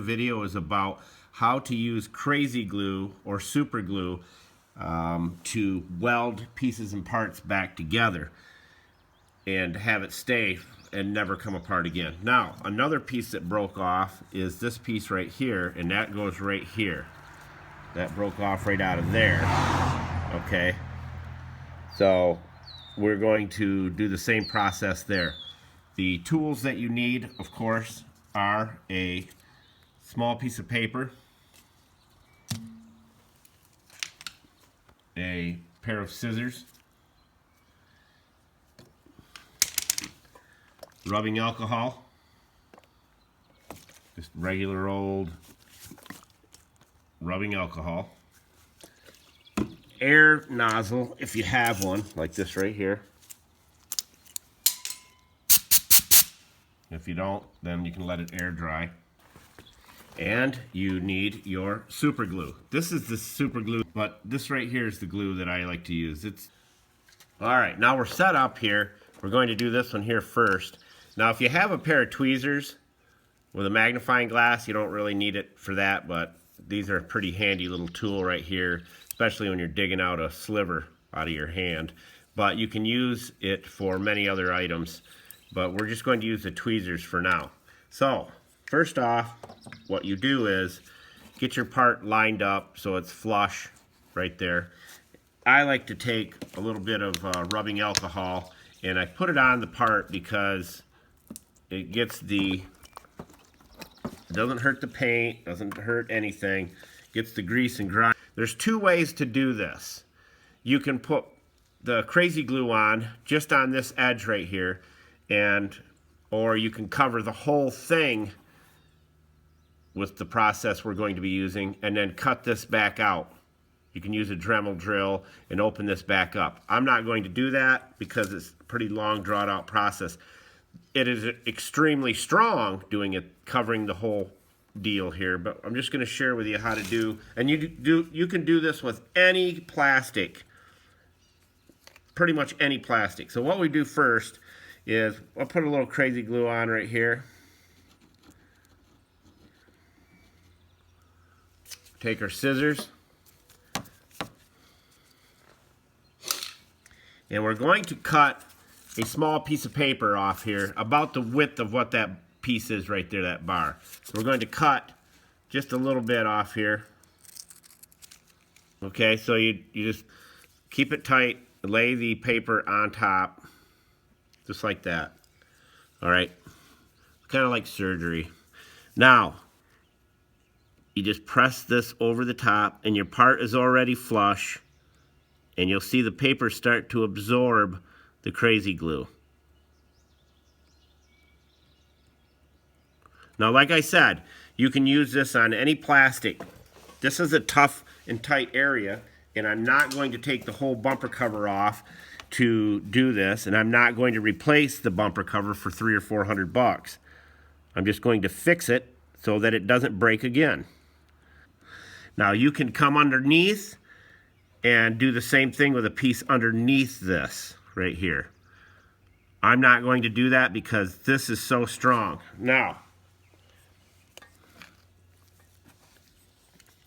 Video is about how to use crazy glue or super glue to weld pieces and parts back together and have it stay and never come apart again. Now, another piece that broke off is this piece right here, and that goes right here. That broke off right out of there. Okay, so we're going to do the same process there. The tools that you need, of course, are a small piece of paper, a pair of scissors, rubbing alcohol, just regular old rubbing alcohol, air nozzle if you have one, like this right here. If you don't, then you can let it air dry. And you need your super glue. This is the super glue, but this right here is the glue that I like to use. All right, now we're set up here. We're going to do this one here first. Now, if you have a pair of tweezers with a magnifying glass, you don't really need it for that, but these are a pretty handy little tool right here, especially when you're digging out a sliver out of your hand. But you can use it for many other items, but we're just going to use the tweezers for now. So, first off, what you do is get your part lined up so it's flush right there. I like to take a little bit of rubbing alcohol and I put it on the part because it doesn't hurt the paint, doesn't hurt anything, gets the grease and grime. There's two ways to do this. You can put the crazy glue on just on this edge right here, or you can cover the whole thing with the process we're going to be using and then cut this back out. You can use a Dremel drill and open this back up. I'm not going to do that because it's a pretty long drawn out process. It is extremely strong doing it, covering the whole deal here, but I'm just going to share with you how to do, and you can do this with any plastic, pretty much any plastic. So what we do first is I'll put a little crazy glue on right here. Take our scissors, and we're going to cut a small piece of paper off here, about the width of what that piece is right there, that bar. So we're going to cut just a little bit off here. Okay, so you just keep it tight, lay the paper on top, just like that. All right, kind of like surgery. Now, you just press this over the top and your part is already flush, and you'll see the paper start to absorb the crazy glue. Now, like I said, you can use this on any plastic. This is a tough and tight area, and I'm not going to take the whole bumper cover off to do this, and I'm not going to replace the bumper cover for $300 or $400. I'm just going to fix it so that it doesn't break again. Now, you can come underneath and do the same thing with a piece underneath this right here. I'm not going to do that because this is so strong. Now,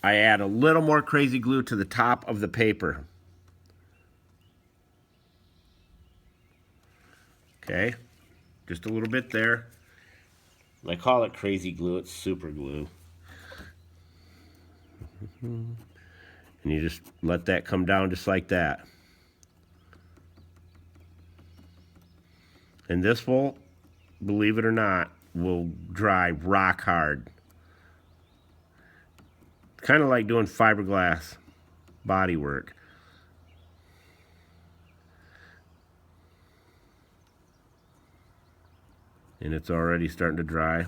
I add a little more crazy glue to the top of the paper. Okay, just a little bit there. I call it crazy glue, it's super glue. And you just let that come down just like that. And this will, believe it or not, will dry rock hard. Kind of like doing fiberglass body work. And it's already starting to dry.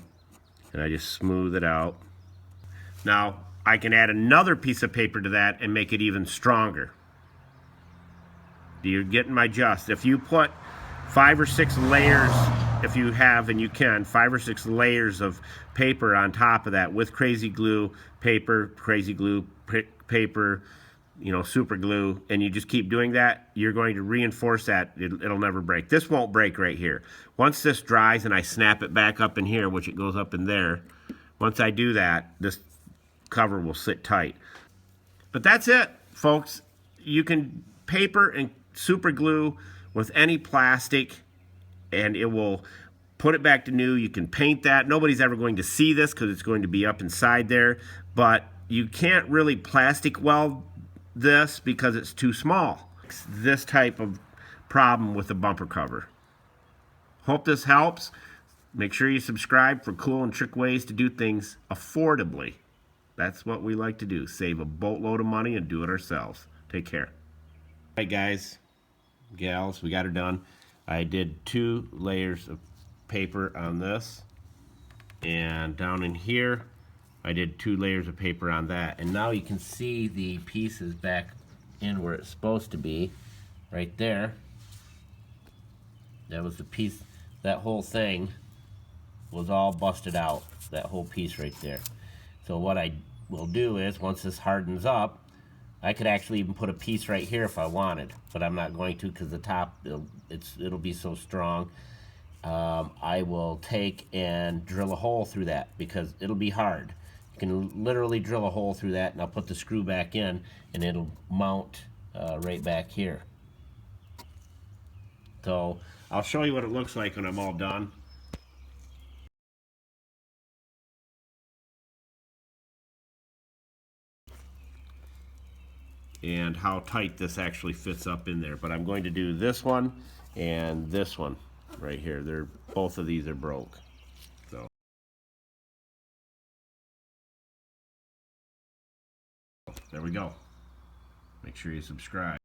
And I just smooth it out. Now, I can add another piece of paper to that and make it even stronger. You're getting my gist. If you put 5 or 6 layers, if you have, and you can, 5 or 6 layers of paper on top of that with crazy glue, paper, crazy glue, paper, super glue, and you just keep doing that, you're going to reinforce that. It'll never break. This won't break right here. Once this dries and I snap it back up in here, which it goes up in there, Once I do that, this cover will sit tight. But that's it, folks. You can paper and super glue with any plastic, and it will put it back to new. You can paint that. Nobody's ever going to see this because it's going to be up inside there, but you can't really plastic weld this because it's too small. It's this type of problem with the bumper cover. Hope this helps. Make sure you subscribe for cool and trick ways to do things affordably. That's what we like to do. Save a boatload of money and do it ourselves. Take care. All right, guys, gals, we got her done. I did 2 layers of paper on this. And down in here, I did 2 layers of paper on that. And now you can see the pieces back in where it's supposed to be. Right there. That was the piece, that whole thing was all busted out. That whole piece right there. So what I will do is, once this hardens up, I could actually even put a piece right here if I wanted, but I'm not going to because the top, it'll be so strong. I will take and drill a hole through that because it'll be hard. You can literally drill a hole through that, and I'll put the screw back in, and it'll mount right back here. So I'll show you what it looks like when I'm all done. And how tight this actually fits up in there. But I'm going to do this one and this one right here. Both of these are broke. So there we go. Make sure you subscribe.